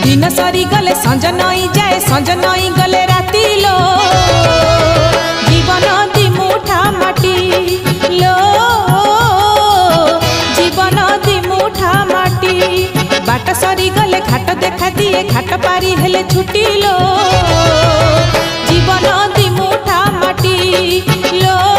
दिन सरी गले संज नई जाए संज नई गले राती लो जीवन दी मुठा माटी लो जीवन दी मुठा माटी बाट सरी गले घाट देखा दिए घाट पारी हेले छुटी लो जीवन दी मुठा माटी लो।